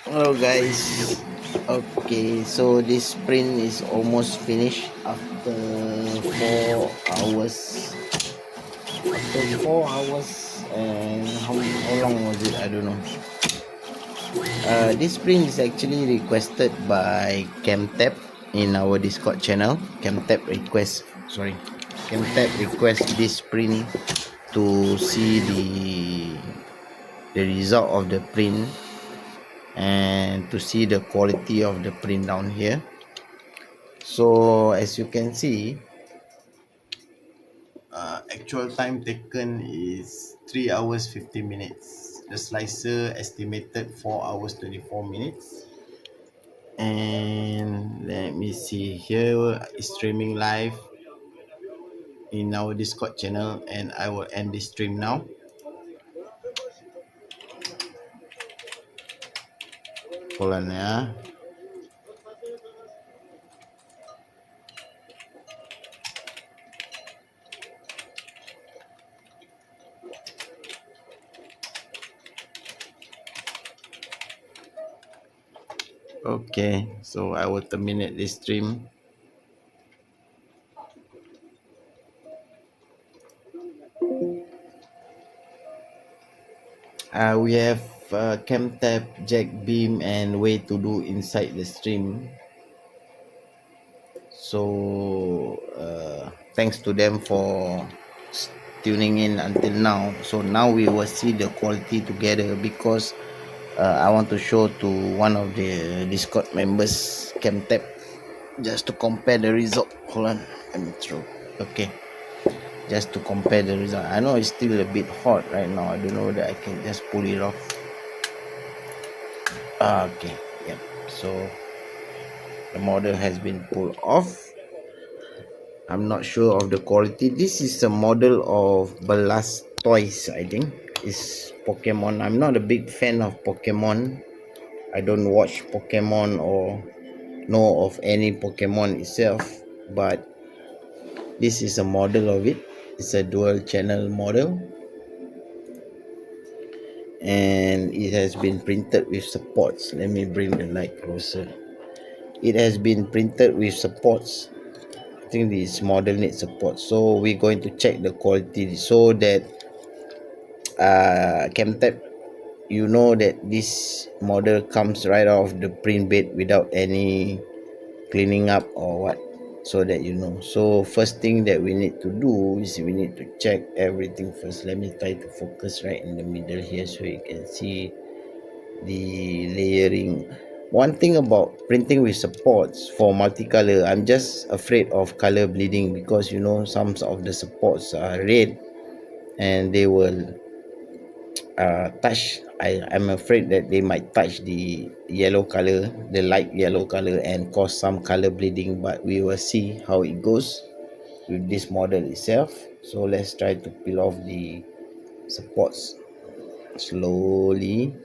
Hello guys. Okay, so this sprint is almost finished after 4 hours. After 4 hours and how long was it? I don't know. This sprint is actually requested by CamTap in our Discord channel. CamTap request this sprint to see the result of the print and to see the quality of the print down here. So as you can see, actual time taken is 3 hours 50 minutes. The slicer estimated 4 hours 24 minutes. And let me see, here is streaming live in our Discord channel, and I will end this stream now. Hold on, yeah. Okay, so I will terminate this stream. We have cam tap, jack beam, and way to do inside the stream. So thanks to them for tuning in until now. So now we will see the quality together, because I want to show to one of the Discord members cam tap, just to compare the result. Hold on, let me throw. Okay, just to compare the result. I know it's still a bit hot right now. I don't know that I can just pull it off. Okay, yep. So the model has been pulled off. I'm not sure of the quality. This is a model of Blastoise, I think. It's Pokemon. I'm not a big fan of Pokemon. I don't watch Pokemon or know of any Pokemon itself, but this is a model of it. It's a dual channel model, and it has been printed with supports. Let me bring the light closer. It has been printed with supports. I think this model needs support, so we're going to check the quality so that CamTap, you know that this model comes right off the print bed without any cleaning up or what, so that you know. So first thing that we need to do is we need to check everything first. Let me try to focus right in the middle here so you can see the layering. One thing about printing with supports for multicolor, I'm just afraid of color bleeding, because you know some of the supports are red and they will touch. I'm afraid that they might touch the yellow color, the light yellow color, and cause some color bleeding, but we will see how it goes with this model itself. So let's try to peel off the supports slowly,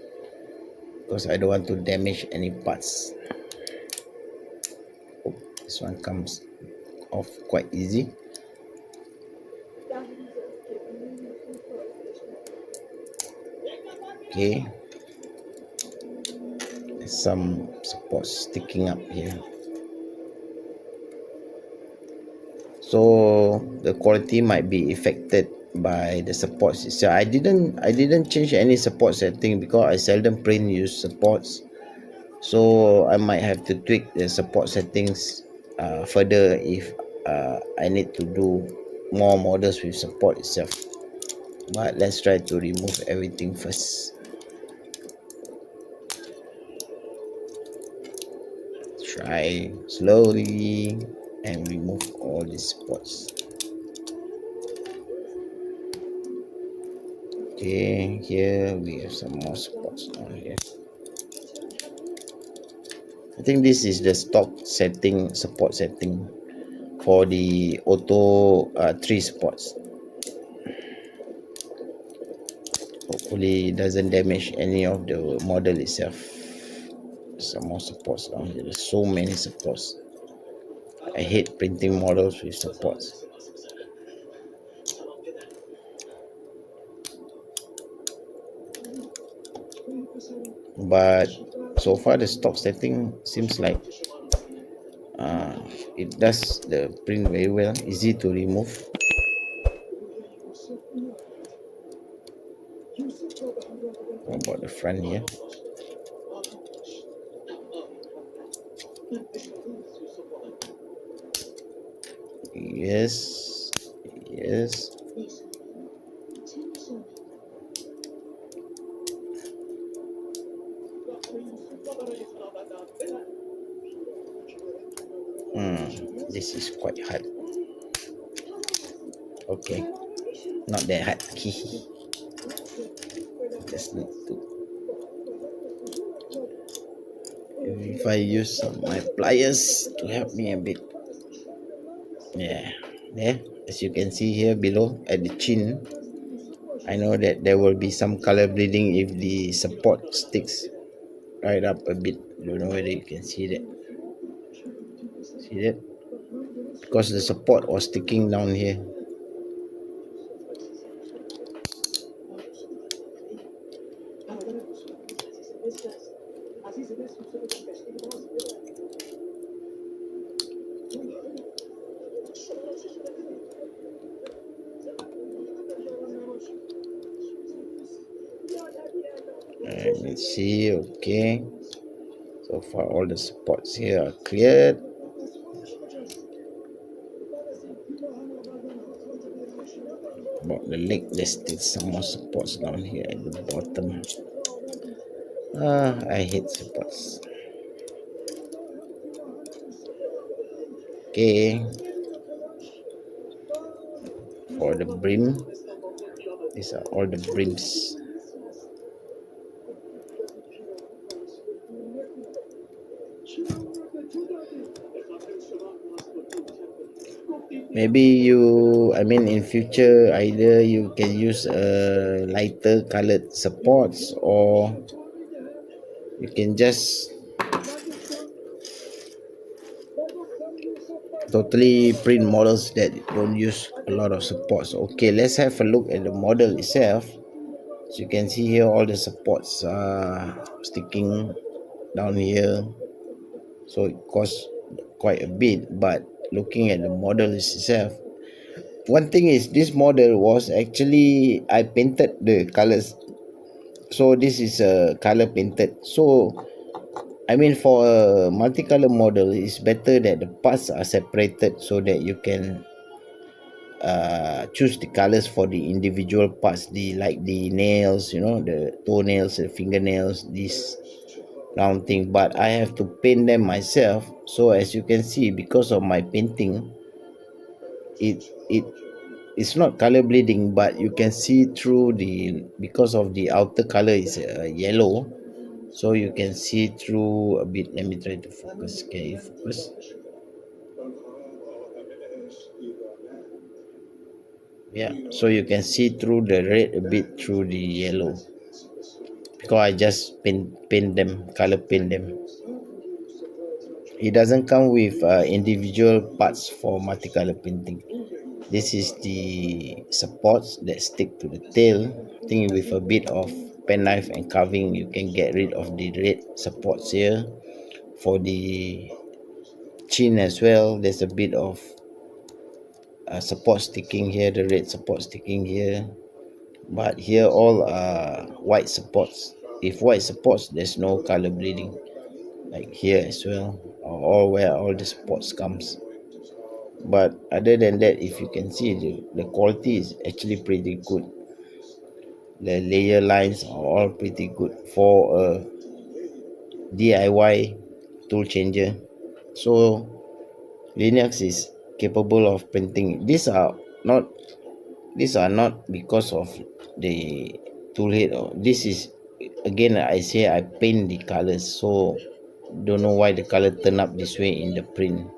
because I don't want to damage any parts. Oh, this one comes off quite easy. Okay, there's some support sticking up here, so the quality might be affected by the supports itself. I didn't change any support setting because I seldom print use supports, so I might have to tweak the support settings further if I need to do more models with support itself. But let's try to remove everything first. Try slowly and remove all these spots. Okay, here we have some more spots down here. I think this is the stock setting, support setting for the auto 3 spots. Hopefully it doesn't damage any of the model itself. Some more supports down here. There's so many supports. I hate printing models with supports. but so far the stock setting seems like uh, it does the print very well, easy to remove. What about the front here? Yes, yes. This is quite hard. Okay, not that hard. Just need to. If I use my pliers to help me a bit. Yeah, there. As you can see here below at the chin, I know that there will be some color bleeding if the support sticks right up a bit. Don't know whether you can see that. See that? Because the support was sticking down here. Let me see. Okay. So far, all the supports here are cleared. About the leg, there's still some more supports down here at the bottom. I hate supports. Okay. For the brim, these are all the brims. Maybe in future, either you can use lighter colored supports, or you can just totally print models that don't use a lot of supports. Okay, let's have a look at the model itself. So you can see here all the supports are sticking down here, so it costs quite a bit. But looking at the model itself, one thing is this model was actually I painted the colors, so this is a color painted. So for a multicolor model, it's better that the parts are separated so that you can choose the colors for the individual parts, the like the nails, the toenails, the fingernails, this round thing. But I have to paint them myself. So as you can see, because of my painting, it it's not color bleeding, but you can see through the, because of the outer color is yellow, so you can see through a bit. Let me try to focus. Okay, focus. Yeah, so you can see through the red a bit through the yellow, because I just paint them, color paint them. It doesn't come with individual parts for multicolor painting. This is the supports that stick to the tail. I think with a bit of penknife and carving, you can get rid of the red supports here. For the chin as well, there's a bit of support sticking here, the red support sticking here. But here all are white supports. If white supports, there's no color bleeding. Like here as well, all where all the supports comes. But other than that, if you can see, the quality is actually pretty good. The layer lines are all pretty good for a DIY tool changer. So Linux is capable of printing. Not these are not because of the toolhead, or this is, again I say, I paint the colors, so don't know why the color turn up this way in the print.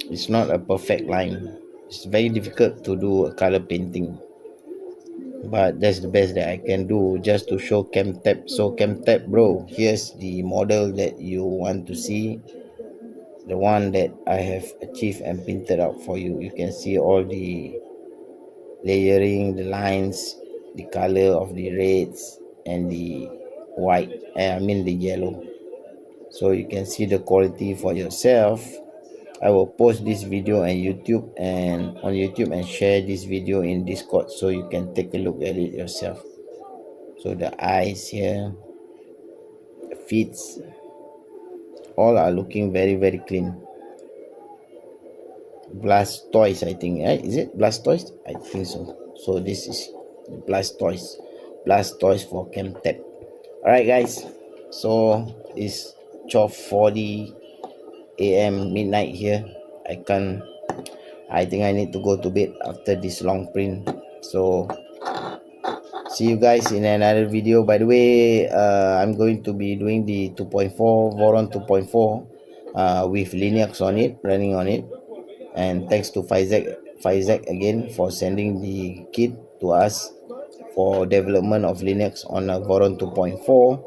It's not a perfect line. It's very difficult to do a color painting, but that's the best that I can do just to show CamTap. So CamTap bro, here's the model that you want to see, the one that I have achieved and printed out for you. You can see all the layering, the lines, the color of the reds, and the white, I mean the yellow, so you can see the quality for yourself. I will post this video on YouTube and share this video in Discord so you can take a look at it yourself. So the eyes here, the feet, all are looking very very clean. Blastoise, I think, right? Is it Blastoise? I think so. So this is Blastoise for Chemtech. All right, guys. So it's 12:40 a.m. midnight here. I think I need to go to bed after this long print. So see you guys in another video. By the way, I'm going to be doing the 2.4 Voron 2.4 with Linux on it, running on it. And thanks to Faizek again for sending the kit to us for development of Linux on a Voron 2.4.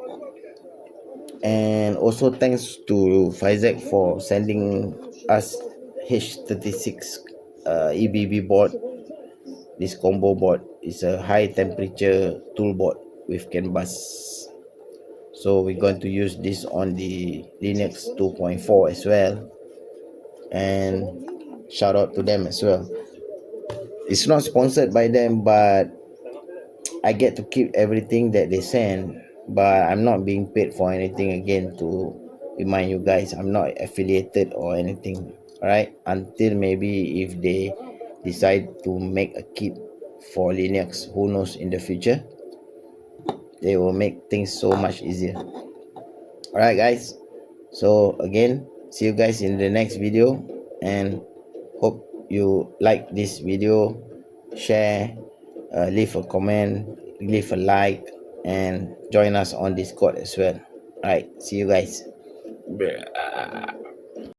And also thanks to Faizek for sending us H36 EBB board. This combo board is a high temperature tool board with CAN bus. So we're going to use this on the Linux 2.4 as well. And shout out to them as well. It's not sponsored by them, but I get to keep everything that they send, but I'm not being paid for anything. Again, to remind you guys, I'm not affiliated or anything. All right, until maybe if they decide to make a kit for Linux, who knows, in the future they will make things so much easier. All right, guys, so again, see you guys in the next video, and hope you like this video. Share, leave a comment, leave a like, and join us on Discord as well. All right, see you guys.